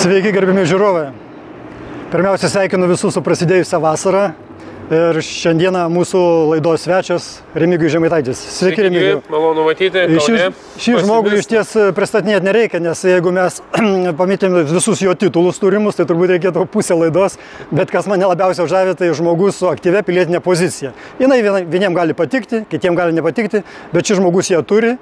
Sveiki, gerbimi žiūrovai. Pirmiausia, sveikinu visus su prasidėjusią vasarą. Ir šiandieną mūsų laidos svečias Remigijus Žemaitaitis. Sveiki, Remigijus. Malonu matyti. Šį žmogų iš ties pristatinėti nereikia, nes jeigu mes pamatėme visus jo titulus turimus, tai turbūt reikėtų pusę laidos. Bet kas mane labiausiai žavi, tai žmogus su aktyvia pilietinė pozicija. Jinai vieniem gali patikti, kitiem gali nepatikti, bet šis žmogus ją turi.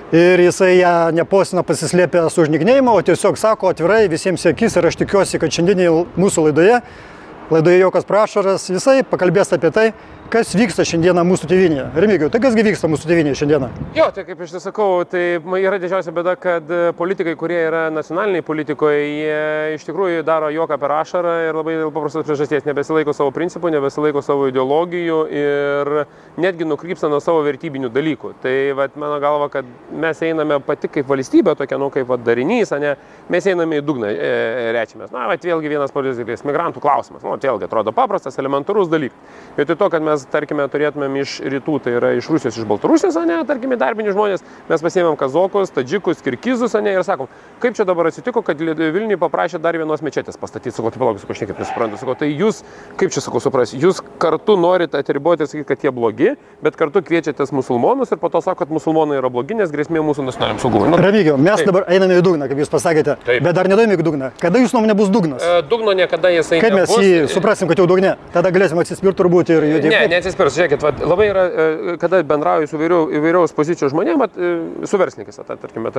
Ir jisai ją nepostina pasislėpęs už nickneimą, o tiesiog sako atvirai visiems į akis. Ir aš tikiuosi, kad šiandienį mūsų laidoje Jokas Prašaras, jisai pakalbės apie tai, kas vyksta šiandieną mūsų tėvynėje. Remigijau, tai kasgi vyksta mūsų tėvynėje šiandieną? Jo, tai kaip aš sakau, tai yra didžiausia bėda, kad politikai, kurie yra nacionaliniai politikoje, jie iš tikrųjų daro juoką per ašarą ir labai paprastos priežasties, nebesilaiko savo principų, nebesilaiko savo ideologijų ir netgi nukrypsta nuo savo vertybinių dalykų. Tai mano galva, kad mes einame pati kaip valstybė, tokia, kaip darinys, ne, mes einame į dugną, rečiamės. Vėlgi vienas pavyzdys, migrantų klausimas. Vėlgi atrodo paprastas, elementarus dalykas. Vietoj to, kad mes, tarkime, turėtumėm iš rytų, tai yra iš Rusijos, iš Baltarusijos, tarkime, darbinius žmonės, mes pasiėmėm kazokus, tadžikus, kirgizus, ir sakom, kaip čia dabar atsitiko, kad Vilniui paprašė dar vienos mečetės pastatyti. Sakau, tai palauk, aš niekaip nesuprantu. Sakau, tai jūs, kaip čia sakau, suprasti, jūs kartu norite atriboti ir sakyti, kad jie blogi, bet kartu kviečiatės musulmonus ir po to sako, kad musulmonai yra blogi, nes grėsmė mūsų nacionaliniam saugumui. Remigijau, mes dabar einame į dugną, kaip jūs pasakėte, bet dar nedėjome į dugną. Kada jūs nuomonė bus dugnas? Dugno niekada jisai nebus. Kaip mes jį suprasim, kad jau dugne, tada galėsim atsispirti turbūt ir judėti. Ne, neatsispirs. Žiūrėkit, labai yra, kada bendrauju su įvairiaus pozicijos žmonėmis, su verslininkais, tarkime,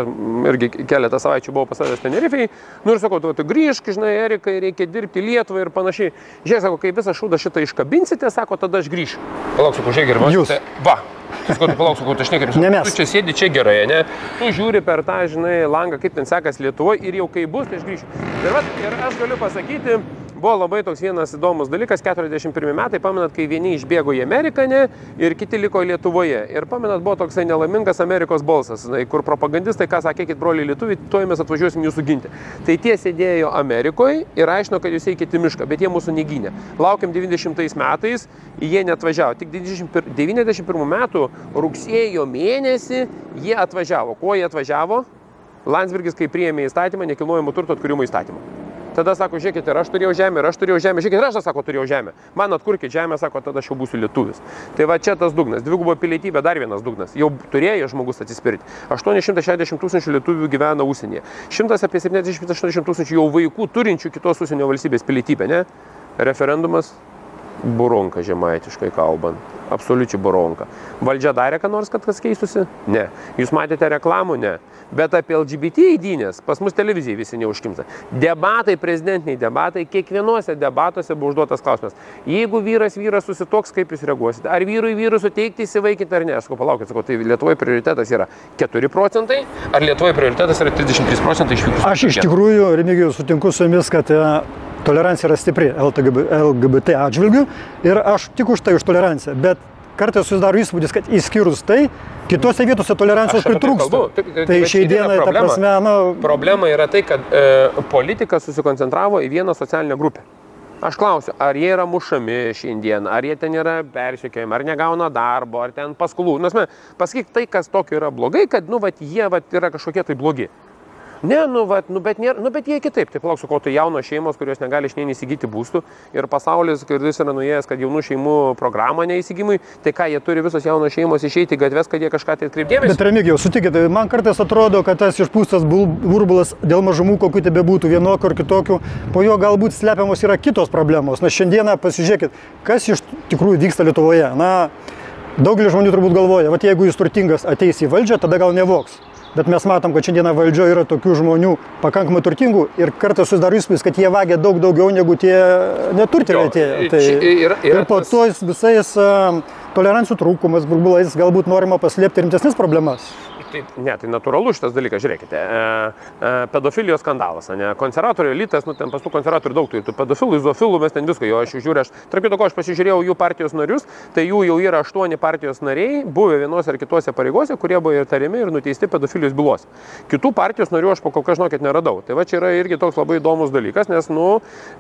irgi keletą savaičių buvau pasakęs Tenerifei, ir sakau, tu grįžk, žinai, Erikai, reikia dirbti Lietuvai ir panašiai. Žiūrėk, sako, kai visą šūdą šitą iškabinsite, sako, tada aš grįšiu. Palauk, sakau, žiūrėk, gerai, jūs. Va. Sakau, palauk, sakau, aš niekam ne mes. Tu čia sėdi čia gerai, ne? Tu žiūri per tą, žinai, langą, kaip ten sekas Lietuvoje ir jau kai bus, tai aš grįšiu. Ir aš galiu pasakyti, buvo labai toks vienas įdomus dalykas, 41 metai, pamenat, kai vieni išbėgo į Ameriką, ne, ir kiti liko Lietuvoje. Ir pamenat, buvo toksai nelaimingas Amerikos balsas, kur propagandistai, ką sakėkit, broliai lietuviai, tuoj mes atvažiuosim jūsų ginti. Tai tie sėdėjo Amerikoje ir aiškino, kad jūs eikite į mišką, bet jie mūsų negynė. Laukiam 90 metais, jie neatvažiavo. Tik 91 metų rugsėjo mėnesį jie atvažiavo. Kuo jie atvažiavo? Landsbergis, kai priėmė įstatymą, nekilnojamo turto atkūrimo įstatymą. Tada sako, žiūrėkite, ir aš turėjau žemę, žiūrėkite, ir aš, sako, turėjau žemę. Man atkurkite žemę, sako, tada aš jau būsiu lietuvis. Tai va čia tas dugnas, dvigubo pilietybė, dar vienas dugnas. Jau turėjo žmogus atsispirti. 860 tūkstančių lietuvių gyvena užsienyje. 170-80 tūkstančių jau vaikų turinčių kitos užsienio valstybės pilietybę, ne? Referendumas. Buronka, žemaitiškai kalbant. Absoliučiai buronka. Valdžia darė ką nors, kad kas keistusi? Ne. Jūs matėte reklamų? Ne. Bet apie LGBT įdynės pas mus televizijai visi neužkimsta. Debatai, prezidentiniai debatai, kiekvienuose debatuose buvo užduotas klausimas. Jeigu vyras susitoks, kaip jūs reaguosite? Ar vyrui suteikti įsivaikyti ar ne? Aš sakau, palaukit, sakau, tai Lietuvoje prioritetas yra 4%, ar Lietuvoje prioritetas yra 33% išvykusių? Aš iš tikrųjų, Remigijus, sutinku su jumis, kad tolerancija yra stipri LGBT atžvilgių ir aš tik už tai, už toleranciją, bet kartais susidaro įspūdis, kad išskyrus tai, kitose vietose tolerancijos pritrūksta. Tai šiai dienai, ta prasme, Problema yra tai, kad politika susikoncentravo į vieną socialinę grupę. Aš klausiu, ar jie yra mušami šiandien, ar jie ten yra persekiojami, ar negauna darbo, ar ten paskolų. Pasakyk tai, kas tokio yra blogai, kad jie yra kažkokie tai blogi. Ne, bet jie kitaip. Tai palauk, sakau, tai jaunos šeimos, kurios negali šiandien įsigyti būstų ir pasaulis, kuris yra nuėjęs, kad jaunų šeimų programą neįsigimui, tai ką, jie turi visos jaunos šeimos išeiti į gatves, kad jie kažką tai atkreipdėmėsi. Bet Remigijau, sutikite, man kartais atrodo, kad tas išpūstas burbulas dėl mažumų, kokių tebe būtų vienokių ar kitokių, po jo galbūt slepiamos yra kitos problemos. Na, šiandieną pasižiūrėkit, kas iš tikrųjų vyksta Lietuvoje. Na, daugelis žmonių turbūt galvoja, jeigu jis turtingas ateis į valdžią, tada gal nevoks. Bet mes matom, kad šiandieną valdžioje yra tokių žmonių pakankamai turtingų ir kartais susidaro įspūdis, kad jie vagia daug daugiau negu tie neturtėliai atėję. Ir po to visais tolerancijų trūkumas, burbulais galbūt norima paslėpti rimtesnes problemas. Tai natūralu šitas dalykas, žiūrėkite, pedofilijos skandalas, ne, konservatorių elitas, ten pas tų konservatorių daug turi, tų pedofilų, izofilų, mes ten visko, jo aš žiūriu, tarp kito, aš pasižiūrėjau jų partijos narius, tai jų jau yra 8 partijos nariai, buvę vienose ar kitose pareigose, kurie buvo ir tariami ir nuteisti pedofilijos bylos. Kitų partijos narių aš po kol kas, žinokit, neradau. Tai va čia yra irgi toks labai įdomus dalykas, nes,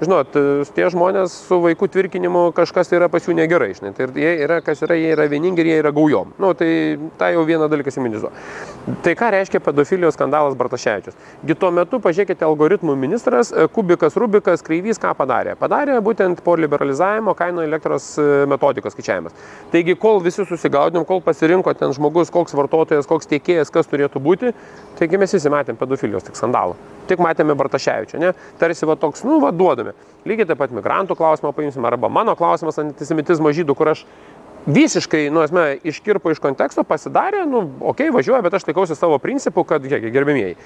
žinot, tie žmonės su vaikų tvirkinimu kažkas yra pas jų negerai, žinai, tai jie yra vieningi ir jie yra gaujom. Tai jau vieną dalyką įsiminėsiu. Tai ką reiškia pedofilijos skandalas Bartaševičius? Gi tuo metu, pažiūrėkite, algoritmų ministras Kubikas, Rubikas, Kreivys ką padarė? Padarė būtent po liberalizavimo kainų elektros metodikos skaičiavimas. Taigi, kol visi susigaudėm, kol pasirinko ten žmogus, koks vartotojas, koks tiekėjas, kas turėtų būti, taigi mes visi matėm pedofilijos tik skandalą. Tik matėme Bartaševičių, ne? Tarsi va toks, nu, va, duodame. Lygiai taip pat migrantų klausimą paimsim, arba mano klausimas antisemitizmo žydų, kur aš visiškai, nu, esmė, iškirpo iš konteksto, pasidarė, nu, okei, važiuoja, bet aš laikausi savo principų, kad, gerbėmieji,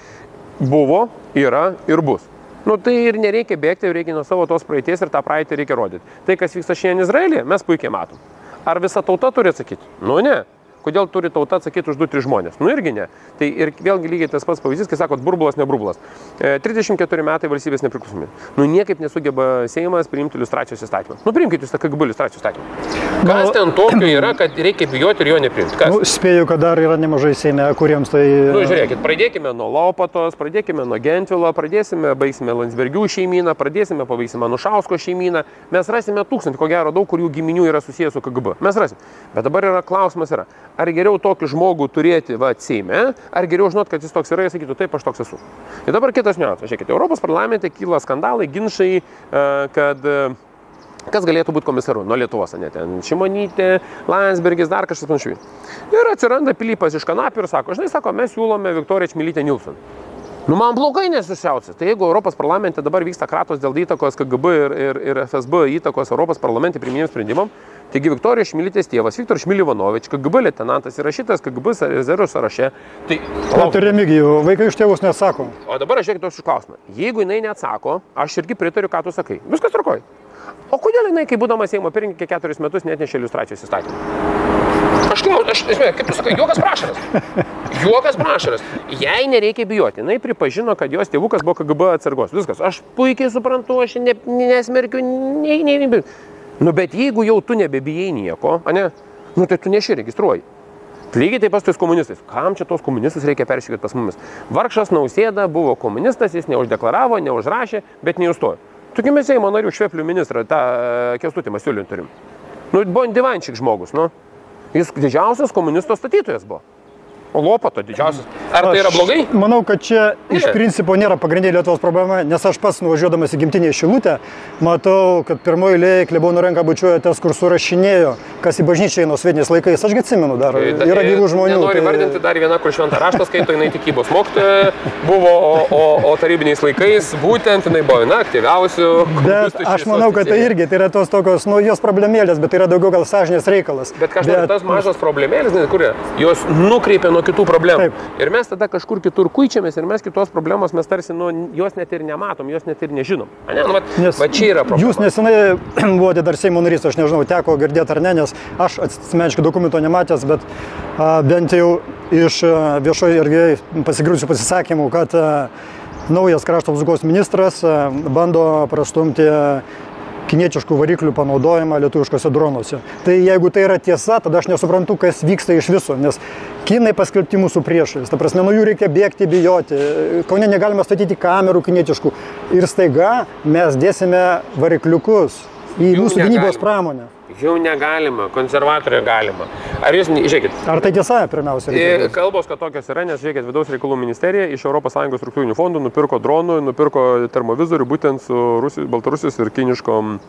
buvo, yra ir bus. Nu, tai ir nereikia bėgti, reikia nuo savo tos praeities ir tą praeitį reikia rodyti. Tai, kas vyksta šiandien Izraelyje, mes puikiai matom. Ar visa tauta turi atsakyti? Nu, ne. Kodėl turi tauta atsakyti už 2-3 žmonės? Nu irgi ne. Tai ir vėlgi lygiai tas pats pavyzdys, kai sakot, burbulas, ne burbulas. 34 metai valstybės nepriklausomybė. Nu niekaip nesugeba Seimas priimti iliustracijos įstatymą. Nu priimkite jūs tą KGB iliustracijos įstatymą. Kas ten tokio yra, kad reikia bijoti ir jo nepriimti? Kas? Nu, spėju, kad dar yra nemažai Seime, kuriems tai... Nu žiūrėkit, pradėkime nuo Lopatos, pradėkime nuo Gentvilo, baigsime Landsbergių šeimyną, pabaigsime Anušausko šeimyną. Mes rasime tūkstantį, ko gero daug, kur jų giminių yra susijęs su KGB. Mes rasime. Bet dabar yra klausimas yra. Ar geriau tokį žmogų turėti Seime, ar geriau žinot, kad jis toks yra ir sakytų, taip, aš toks esu. Ir dabar kitas niuansas. Žiūrėkite, Europos parlamente kyla skandalai, ginčai, kad kas galėtų būti komisaru nuo Lietuvos, ne ten Šimonytė, Landsbergis, dar kažkas panašiai. Ir atsiranda Pilypas iš kanapių ir sako, žinai, sako, mes siūlome Viktoriją Čmilytę Nilson. Nu, man blogai nesusiausia. Tai jeigu Europos parlamente dabar vyksta kratos dėl įtakos KGB ir FSB įtakos Europos parlamente priiminėm sprendimam, taigi Viktorijos Čmilytės tėvas, Viktoras Šmilivanovič, KGB leitenantas, įrašytas KGB rezervų sąraše. Tai Remigijų, vaikai iš tėvus neatsako. O dabar aš žiūrėkit toks klausimą. Jeigu jinai neatsako, aš irgi pritariu, ką tu sakai. Viskas tvarkoj. O kodėl jinai, kai būdama Seimo pirmininkė 4 metus, neatnešė iliustracijos įstatymą? Kaip tu sakai, juokas prašaras. Juokas prašaras. Jai nereikia bijoti. Jinai pripažino, kad jos tėvukas buvo KGB atsargos. Viskas. Aš puikiai suprantu, aš nesmerkiu, Nu, bet jeigu jau tu nebebijai nieko, ane, nu, tai tu neširegistruoji. Lygiai taip pat su tais komunistais. Kam čia tos komunistus reikia persikėti pas mumis? Vargšas Nausėda buvo komunistas, jis neuždeklaravo, neužrašė, bet neįstojo. Tukime Seimo narių Šveplių ministrą, tą Kęstutį Masiulį turim. Nu, buvo divančik žmogus, nu. Jis didžiausias komunisto statytojas buvo. O Lopato didžiausias. Ar tai yra blogai? Manau, kad čia iš principo nėra pagrindinė Lietuvos problema, nes aš pats nuvažiuodamas į gimtinę į Šilutę, matau, kad pirmoji eilėje klebonų ranką bučiuoja tas, kur surašinėjo, kas į bažnyčią eina sovietiniais laikais. Ašgi atsimenu dar, yra gyvų žmonių. Noriu vardinti dar vieną, kur šventą raštą skaito, jinai tikybos mokytoja buvo, o tarybiniais laikais būtent jinai buvo viena aktyviausių. Bet aš manau, kad tai irgi, tai yra tos tokios, nu, jos problemėlės, bet tai yra daugiau gal sąžinės reikalas. Bet kažkaip tas mažas problemėlės, kur jos nukreipia nuo kitų problemų. Taip. Ir mes tada kažkur kitur kuičiamės ir mes kitos problemos, mes tarsi, nu, jos net ir nematom, jos net ir nežinom. Ne, nu, va čia yra problema. Jūs nesenai buvote dar Seimo narys, aš nežinau, teko girdėti ar ne, nes aš asmeniškai dokumento nematęs, bet bent jau iš viešoje erdvėje pasigirdusių pasisakymų, kad naujas krašto apsaugos ministras bando prastumti kinietiškų variklių panaudojimą lietuviškose dronuose. Tai jeigu tai yra tiesa, tada aš nesuprantu, kas vyksta iš viso, nes kinai paskelbti mūsų priešais. Ta prasme, nuo jų reikia bėgti, bijoti. Kaune negalime statyti kamerų kinietiškų. Ir staiga mes dėsime varikliukus į mūsų gynybos pramonę. Jau negalima, konservatoriai galima. Ar jūs, žiūrėkit. Ar tai tiesa, pirmiausia? Kalbos, kad tokios yra, nes žiūrėkit, Vidaus reikalų ministerija iš ES struktūrinių fondų nupirko dronų, nupirko termovizorių būtent su Baltarusijos ir kiniškom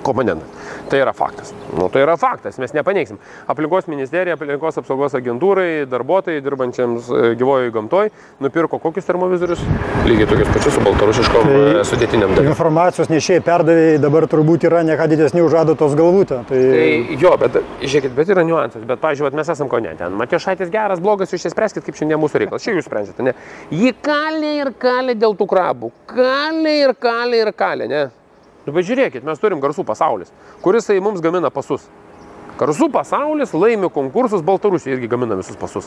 komponentam. Tai yra faktas. Nu, tai yra faktas, mes nepaneigsim. Aplinkos ministerija, aplinkos apsaugos agentūrai, darbuotojai dirbančiams gyvojoje gamtoj nupirko kokius termovizorius? Lygiai tokius pačius su baltarusiškom sudėtiniam dalim. Informacijos nešėjai perdavėjai dabar turbūt yra ne ką didesni už adatos galvutę. Tai jo, bet žiūrėkit, bet yra niuansas. Bet, pavyzdžiui, mes esam Kaune ten. Matijošaitis geras, blogas, jūs spręskit, kaip šiandien mūsų reikalas. Čia jūs sprendžiate, ne? Jį kalė ir kalė dėl tų krabų. Kalė ir kalė ir kalė, ne? Nu, bet žiūrėkit, mes turim Garsų pasaulis, kuris mums gamina pasus. Garsų pasaulis laimi konkursus, Baltarusija irgi gamina visus pasus.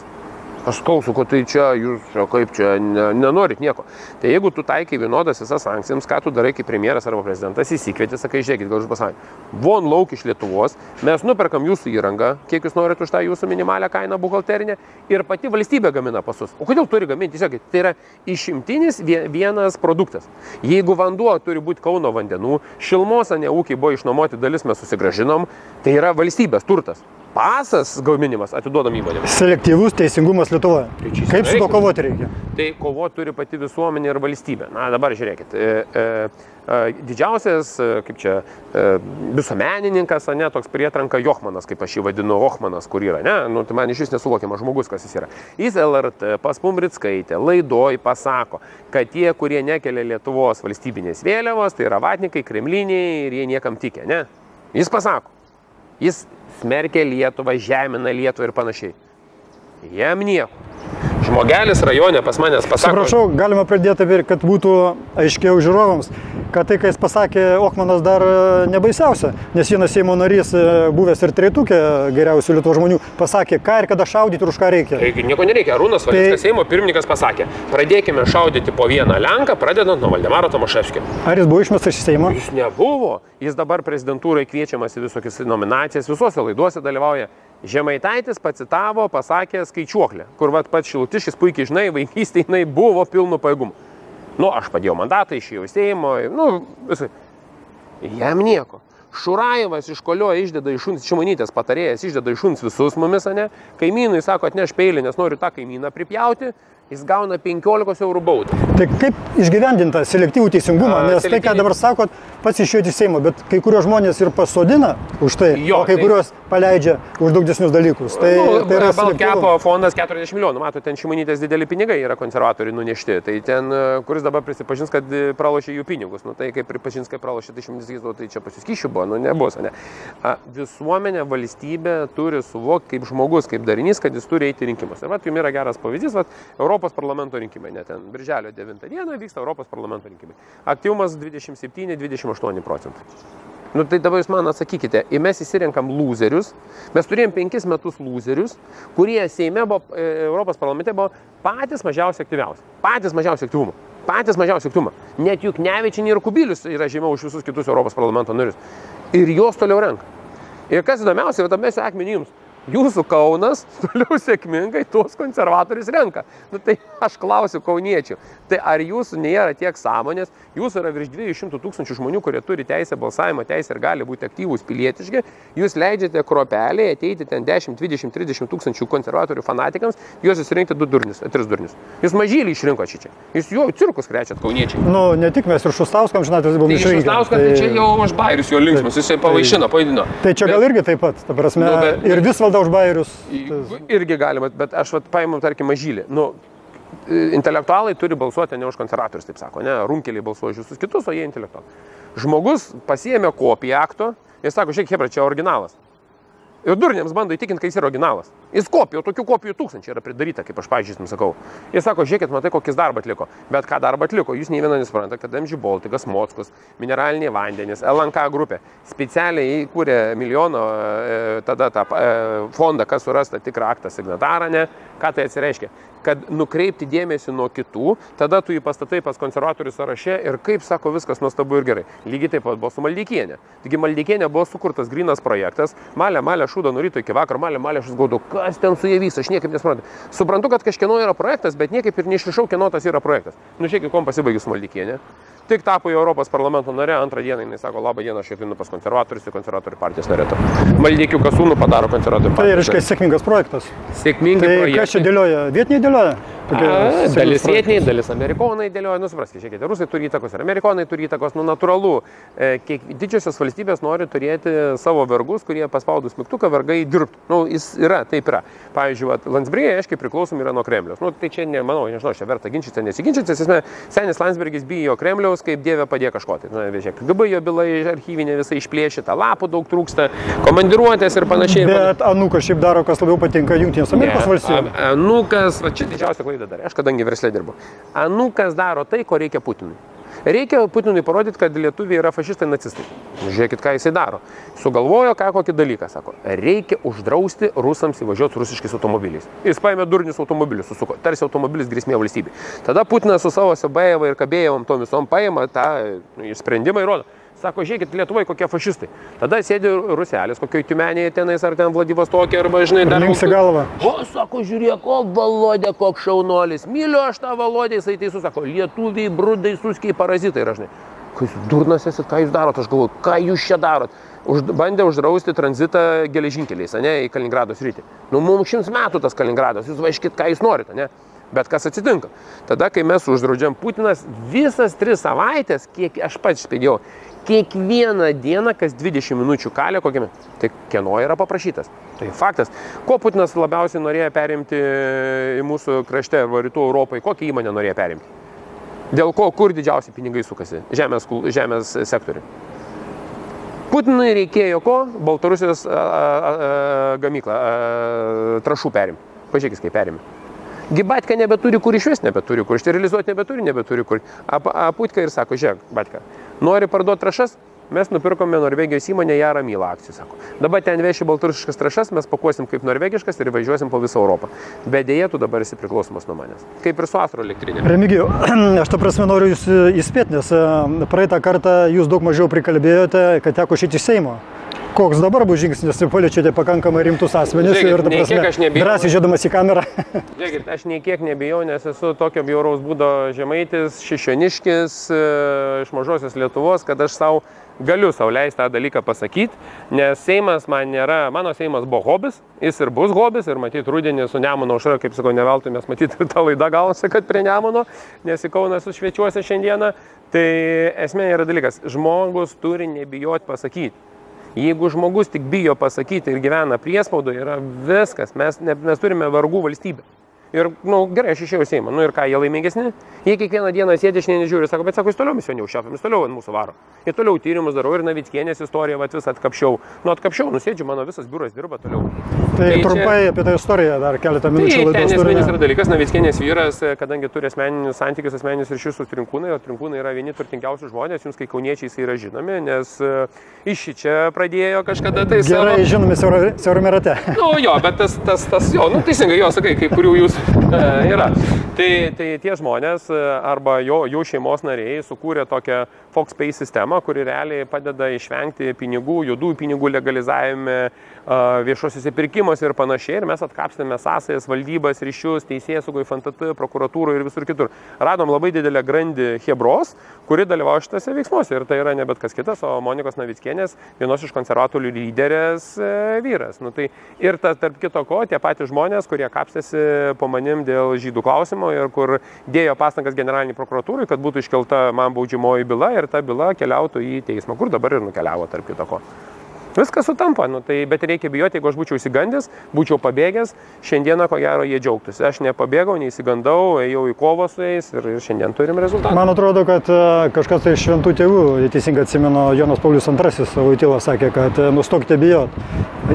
Aš klausiu, kad tai čia, jūs kaip čia, nenorit nieko. Tai jeigu tu taikai vienodas visas sankcijams, ką tu darai kaip premjeras arba prezidentas, įsikvieti, sakai, žiūrėkit, Garsų pasaulį. Von lauk iš Lietuvos, mes nuperkam jūsų įrangą, kiek jūs norit už tą jūsų minimalią kainą buhalterinę ir pati valstybė gamina pasus. O kodėl turi gaminti? Tiesiog, tai yra išimtinis vienas produktas. Jeigu vanduo turi būti Kauno vandenų, Šilmos ane ūkiai buvo išnuomoti, dalis mes susigražinom, tai yra valstybės turtas. pasas gauminimas atiduodam įmonėms. Selektyvus teisingumas Lietuvoje. Kaip su to kovoti reikia? Tai kovoti turi pati visuomenė ir valstybė. Na, dabar žiūrėkit. Didžiausias, kaip čia, visuomenininkas, ne, toks prietranka Johmanas, kaip aš jį vadinu, Ohmanas, kur yra, ne, nu, tai man iš vis nesuvokiamas žmogus, kas jis yra. Jis LRT pas Pumbrickaitę laidoj pasako, kad tie, kurie nekelia Lietuvos valstybinės vėliavos, tai yra vatnikai, kremliniai ir jie niekam tikė, ne. Jis pasako. Jis smerkia Lietuvą, žemina Lietuvą ir panašiai. Jam nieko. Žmogelis rajone pas manęs pasako... Suprašau, galima pridėti, kad būtų aiškiau žiūrovams, kad tai, kai jis pasakė, Ohmanas dar nebaisiausia, nes vienas Seimo narys, buvęs ir trejetuke geriausių Lietuvos žmonių, pasakė, ką ir kada šaudyti ir už ką reikia. Nieko nereikia. Arūnas Valinskas, Seimo pirmininkas, pasakė, pradėkime šaudyti po vieną Lenką, pradedant nuo Valdemaro Tomaševskio. Ar jis buvo išmestas iš Seimo? Jis nebuvo. Jis dabar prezidentūrai kviečiamas į visokias nominacijas, visose laiduose dalyvauja. Žemaitaitis pacitavo, pasakė skaičiuoklę, kur pats Šilutiškis puikiai žinai, vaikystėje jinai buvo pilnu pajėgumu. Nu, aš padėjau mandatą, išėjau į Seimo, nu, visai. Jam nieko. Šurajevas iš Koliojo išdeda iš šuns, Šimonytės patarėjas išdeda iš šuns visus mumis, ne? Kaimynui sako, atneš peilį, nes noriu tą kaimyną pripjauti. Jis gauna 15 eurų baudą. Tai kaip išgyvendinta selektyvų teisingumą, nes tai, ką dabar sakot, pats išėjot iš Seimo, bet kai kurios žmonės ir pasodina už tai, o kai kurios paleidžia už daug didesnius dalykus. Tai, tai yra Baltkepo fondas 40 milijonų, mato, ten Šimonytės dideli pinigai yra konservatoriai nunešti, tai ten, kuris dabar prisipažins, kad pralošė jų pinigus, nu tai kaip pripažins, kai pralošė, tai šimtis, tai čia pas jūs kyšių buvo, nu nebus, ne. Visuomenė, valstybė turi suvokti kaip žmogus, kaip darinys, kad jis turi eiti rinkimus. Ir vat, jums yra geras pavyzdys, vat, Europos parlamento rinkimai, net ten birželio 9 dieną vyksta Europos parlamento rinkimai. Aktyvumas 27-28%. Nu tai dabar jūs man atsakykite, mes įsirenkam lūzerius, mes turėjom 5 metus lūzerius, kurie Seime buvo, Europos parlamente buvo patys mažiausiai aktyviausi, patys mažiausiai aktyvumo. Patys mažiausiai aktyvumo. Net Juknevičienė ir Kubilius yra žemiau už visus kitus Europos parlamento narius. Ir jos toliau renka. Ir kas įdomiausia, mes akmenį jums. Jūsų Kaunas toliau sėkmingai tuos konservatorius renka. Nu, tai aš klausiu kauniečių, tai ar jūsų nėra tiek sąmonės, jūsų yra virš 200 000 žmonių, kurie turi teisę, balsavimo teisę ir gali būti aktyvūs pilietiški, jūs leidžiate kropelėje ateiti ten 10, 20, 30 tūkstančių konservatorių fanatikams, juos įsirinkti 2 durnius, 3 durnius. Jūs mažylį išrinko čia. Jūs jau cirkus krečiat kauniečiai. Nu, ne tik mes ir Šustauskam, žinote, buvom išrinkę. Šustauskas, tai čia jau aš bairius jo linksmas, jisai pavaišino, pavadino. Tai čia gal irgi taip pat, ta prasme, ir Visvaldą už bairius. Irgi galima, bet aš paimam, tarkim, mažylį. Nu, intelektualai turi balsuoti ne už konservatorius, taip sako, ne, runkeliai balsuoja už visus kitus, o jie intelektualai. Žmogus pasiėmė kopiją akto ir sako, žiūrėk, hebra, čia originalas. Ir durniams bando įtikinti, kad jis yra originalas. Jis kopijų, tokių kopijų 1000 yra pridaryta, kaip aš pavyzdžiui sakau. Jis sako, žiūrėkit, matai, kokį darbą atliko. Bet ką darbą atliko, jūs nei vieną nesupranta, kad MG Baltikas, Mockus, mineraliniai vandenys, LNK grupė specialiai įkūrė milijono tada tą fondą, kas surasta tikrą aktą signatarą, ne? Ką tai atsireiškia? Kad nukreipti dėmesį nuo kitų, tada tu jį pastatai pas konservatorių sąraše ir kaip sako, viskas nuostabu ir gerai. Lygiai taip pat buvo su Maldeikienė. Taigi Maldeikienė buvo sukurtas grynas projektas, malė šūdo nuo ryto iki vakaro, malė aš gaudu, kas ten su jie vyksta, aš niekaip nesuprantu. Suprantu, kad kažkieno yra projektas, bet niekaip ir neišrišau, kieno tas yra projektas. Nu žiūrėkit, kuom pasibaigė su Maldeikienė. Tik tapo Europos parlamento nare, antrą dieną jinai sako, labą dieną, aš ateinu pas konservatorius ir konservatorių partijos narėto. Maldeikių kasūnų padaro konservatorių partijos. Tai reiškia sėkmingas projektas. Sėkmingai projektas. Tai kas čia dėlioja? Vietiniai dėlioja? Dalis vietiniai, dalis amerikonai dėlioja, nu supraskite, žiūrėkite, rusai turi įtakos ir amerikonai turi įtakos, nu natūralu. Didžiosios valstybės nori turėti savo vergus, kurie paspaudus mygtuką vergai dirbtų. Nu, jis yra, taip yra. Pavyzdžiui, Landsbergiai, aiškiai, priklausomi yra nuo Kremliaus. Nu, tai čia, nemanau, nežinau, čia verta ginčytis, nesiginčytis. Senis Landsbergis bijo Kremliaus, kaip dievė padėjo kažko. Tai, na, žiūrėk, KGB jo byla archyvinė visai išplėšyta, lapų daug trūksta, komandiruotės ir panašiai. Bet Anukas šiaip daro, kas labiau patinka Jungtinės Amerikos valstybėms. Anukas, va čia didžiausia klaida dar, aš kadangi versle dirbu. Anukas daro tai, ko reikia Putinui. Reikia Putinui parodyti, kad lietuviai yra fašistai nacistai. Žiūrėkit, ką jisai daro. Sugalvojo kokį dalyką, sako, reikia uždrausti rusams įvažiuoti rusiškais automobiliais. Jis paėmė durnius automobilius, susuko, tarsi automobilis grėsmė valstybei. Tada Putinas su savo Sebejeva ir Kabėjevom tom visom paima tą sprendimą ir rodo. Sako, žiūrėkit, Lietuvai kokie fašistai. Tada sėdi ruselis, kokio Tiumenėje tenais, ar ten Vladivostokė, arba, žinai, dar... Linksi galvą. O, sako, žiūrėk, o, Valodė, koks šaunuolis. Myliu aš tą Valodę, jisai teisus, sako, lietuviai, brudai, suskiai, parazitai, yra, žinai. Kai jūs durnas esat, ką jūs darot, aš galvoju, ką jūs čia darot. Bandė uždrausti tranzitą geležinkeliais, ne, į Kaliningrado sritį. Nu, mums 100 metų tas Kaliningradas, jūs važiuokit, ką jūs norite, ne. Bet kas atsitinka? Tada, kai mes uždraudžiam, Putinas visas 3 savaitės, kiek aš pats spėdėjau, kiekvieną dieną, kas 20 minučių kalė kokiame, tai kieno yra paprašytas. Tai faktas. Ko Putinas labiausiai norėjo perimti į mūsų krašte arba rytų Europai, kokią įmonę norėjo perimti? Dėl ko, kur didžiausi pinigai sukasi? Žemės sektoriui. Putinui reikėjo ko? Baltarusijos gamyklą, trašų perimti. Pažiūrėkis, kaip perimė. Gi Batka nebeturi kur išvis, nebeturi kur, sterilizuoti nebeturi kur. Putka ir sako, žiūrėk, Batka, nori parduoti trašas? Mes nupirkome Norvegijos įmonę Jaramyla akcijų, sako. Dabar ten veši baltarusiškas trašas, mes pakuosim kaip norvegiškas ir važiuosim po visą Europą. Bet dėja, tu dabar esi priklausomas nuo manęs. Kaip ir su Astro elektrinė. Remigijau, aš ta prasme noriu jūs įspėti, nes praeitą kartą jūs daug mažiau prikalbėjote, kad teko išeiti iš Seimo. Koks dabar bus žingsnis, paliečiate pakankamai rimtus asmenis ir ta prasme drąsiai žiūrėdamas į kamerą. Žiūrėkit, aš nei kiek nebijau, nes esu tokio bjauraus būdo žemaitis, šešioniškis, iš mažosios Lietuvos, kad aš galiu sau leisti tą dalyką pasakyti, nes Seimas man nėra, mano Seimas buvo hobis, jis ir bus hobis, ir matyt rudenį su Nemuno aušra, kaip sakau, ne veltui mes matyt ir tą laidą gausi, kad prie Nemuno, nes į Kauną sušviečiuosi šiandieną, tai esmė yra dalykas, žmogus turi nebijoti pasakyti. Jeigu žmogus tik bijo pasakyti ir gyvena priespaudoje, yra viskas, mes turime vargų valstybę. Ir, gerai, aš išėjau Seimą, ir ką, jie laimingesni? Jie kiekvieną dieną sėdė, šiandien žiūri, sako, bet sako, jūs toliau misioniau šiapėm, jūs toliau ant mūsų varo. Ir toliau tyrimus darau ir Navickienės istoriją, visą atkapšiau. Atkapšiau, nusėdžiu, mano visas biuras dirba toliau. Tai trumpai apie tą istoriją dar keletą minučių laidos turime. Tai esminis yra dalykas, Navickienės vyras, kadangi turi asmeninius santykius, asmeninius ryšius su Trinkūnai, o Trinkūnai yra vieni turtingiausių žmonės, jums kai kauniečiai yra žinomi, nes iš čia pradėjo kažkada tai savo... Gerai žinomi siaurame rate. Jo, bet tas jo, teisingai jo, sakai, kai kurių jūs yra. Tai tie žmonės arba jų šeimos nariai sukūrė tokią FoxPay sistemą, kuri realiai padeda išvengti pinigų, juodų pinigų legalizavime, viešosiuose pirkimuose ir panašiai. Ir mes atkapstėme sąsajas, valdybas, ryšius, teisėsaugoj, FNTT, prokuratūroje ir visur kitur. Radom labai didelę grandį chebros, kuri dalyvauja šitose veiksmuose. Ir tai yra ne bet kas kitas, o Monikos Navickienės, vienos iš konservatorių lyderės vyras. Tai ir tarp kito ko, tie patys žmonės, kurie kapstėsi po manim dėl žydų klausimo ir kur dėjo pastangas generalinį prokuratūrai, kad būtų iškelta man baudžiamoji byla ir ta byla keliautų į teismą, kur dabar ir nukeliavo tarp kito ko. Viskas sutampa, bet reikia bijoti, jeigu aš būčiau įsigandęs, būčiau pabėgęs, šiandieną ko gero jie džiaugtųsi. Aš nepabėgau, neįsigandau, ėjau į kovą su jais ir šiandien turim rezultatą. Man atrodo, kad kažkas tai šventų tėvų, teisingai atsimenu, Jonas Paulius II savo įtilą sakė, kad nustokite bijot,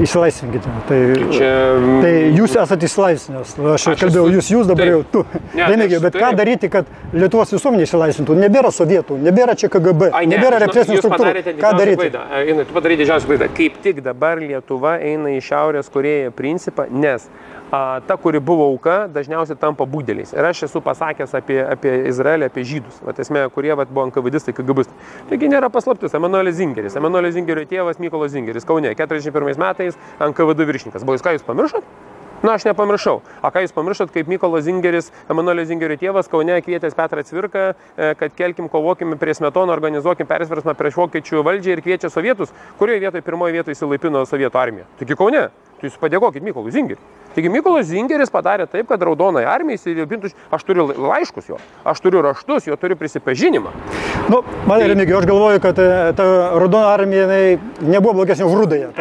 išsilaisvinkite. Tai jūs esate išsilaisvinęs. Aš kalbėjau, jūs dabar jau tu. Remigijau, bet ką daryti, kad Lietuvos visuomenė išsilaisvintų? Nebėra sovietų, nebėra čia KGB, nebėra represinių struktūrų. Ką daryti? Tu padarei didžiausią klaidą. Kaip tik dabar Lietuva eina į Šiaurės Korėją principą, nes ta, kuri buvo auka, dažniausiai tampa būdeliais. Ir aš esu pasakęs apie Izraelį, apie žydus, esmė, kurie buvo NKVDistai, KGBistai. Taigi nėra paslaptis, Emanuelis Zingeris. Emanuelio Zingerio tėvas Mykolas Zingeris, Kaune, 41 metais NKVD viršininkas. Buvo, ką jūs pamiršot? Aš nepamiršau. A ką jūs pamiršot, kaip Mykolas Zingeris, Emanuelio Zingerio tėvas Kaune kvietęs Petrą Cvirką, kad kelkim, kovokim prie Smetono, organizuokim persversmą prieš vokiečių valdžią ir kviečia sovietus, kurioje vietoje pirmoje vietoje įsilaipino sovietų armija. Taigi Kaune, tai jūs padėkokit Mykolui Zingeriui. Taigi Mykolas Zingeris padarė taip, kad raudonai armijai įsilaipintų, aš turiu laiškus jo, aš turiu raštus, jo turiu prisipažinimą. Remigijau, aš galvoju, kad ta raudona armija nebuvo blogesnė už rudąją.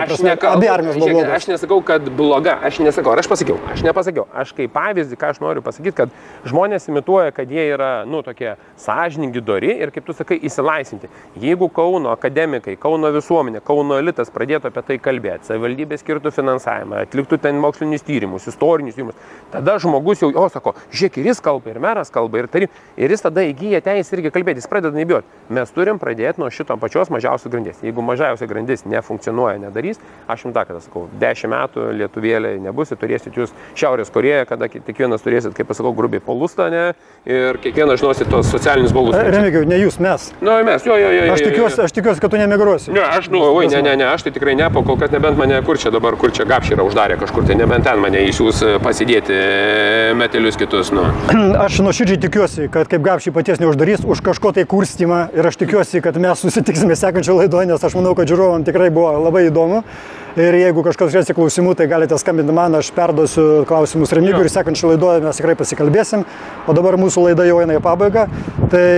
Abi armijos buvo blogos. Aš nesakau, kad bloga, aš nepasakiau. Aš kaip pavyzdį, ką aš noriu pasakyti, kad žmonės imituoja, kad jie yra, tokie sąžiningi, dori ir, kaip tu sakai, įsilaisinti. Jeigu Kauno akademikai, Kauno visuomenė, Kauno elitas pradėtų apie tai kalbėti, savivaldybė skirtų finansavimą, atliktų ten mokslinius tyrimus, istorinius tyrimus, tada žmogus jau, sako, žiūrėk, ir jis kalba, ir meras kalba, ir jis tada įgyja teisę irgi kalbėti, jis pradeda nebijoti. Mes turim pradėti nuo šito pačios mažiausios grandies. Jeigu mažiausia grandis nefunkcionuoja, nedarys, aš jums tą, kad sakau, 10 metų lietuvėlė nebus, turėsit jūs Šiaurės Korėją, kada kiekvienas turėsit, kaip pasakau, grubiai polustą, ir kiekvienas žinosit tos socialinius bolus. Remigijau, ne jūs, mes. Mes, jo. Aš tikiuosi, kad tu nemigruosi. Ne, aš tai tikrai ne, kol kas nebent mane kur čia Gapšyrą uždarė kažkur, tai nebent ten mane mane išsiųs pasidėti metelius kitus. Nu. Aš nuoširdžiai tikiuosi, kad kaip Gapšį paties neuždarys už kažko tai kurstymą ir aš tikiuosi, kad mes susitiksime sekančio laidoje, nes aš manau, kad žiūrovam tikrai buvo labai įdomu. Ir jeigu kažkas turėsite klausimų, tai galite skambinti man, aš perduosiu klausimus Remigijui ir sekančio laidoje mes tikrai pasikalbėsim. O dabar mūsų laida jau eina į pabaigą. Tai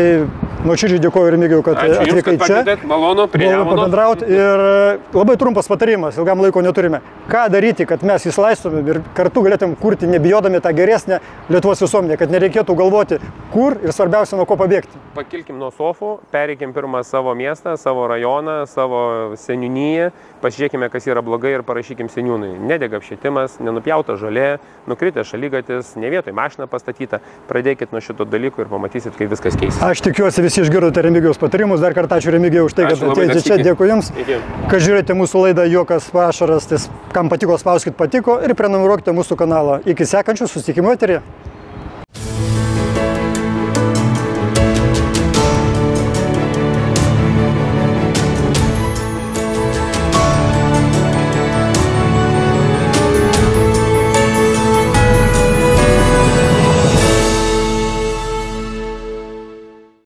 nuoširdžiai dėkoju Remigijui, kad atvykai čia. Malonu pabendrauti. Ir labai trumpas patarimas, ilgam laiko neturime. Ką daryti, kad mes įsilaistumėm ir kartu galėtum kurti, nebijodami tą geresnę Lietuvos visuomenę, kad nereikėtų galvoti, kur ir svarbiausia, nuo ko pabėgti. Pakilkim nuo sofų, pereikim pirmą savo miestą, savo rajoną, savo seniūniją, pasižiūrėkime, kas yra blogai ir parašykim seniūnai. Nedega apšvietimas, nenupjauta žolė, nukritęs šaligatvis, ne vietoj mašina pastatyta. Pradėkit nuo šito dalyko ir pamatysit, kaip viskas keisis. Aš tikiuosi visi išgirdote Remigijaus patarimus. Dar kartą ačiū Remigijui už tai, kad atėjote čia. Dėkui Jums. Kad žiūrėjote mūsų laidą Juokas Pašaras, kam patiko, spauskit patiko ir prenumeruokite mūsų kanalą. Iki sekančių susitikimų eteryje.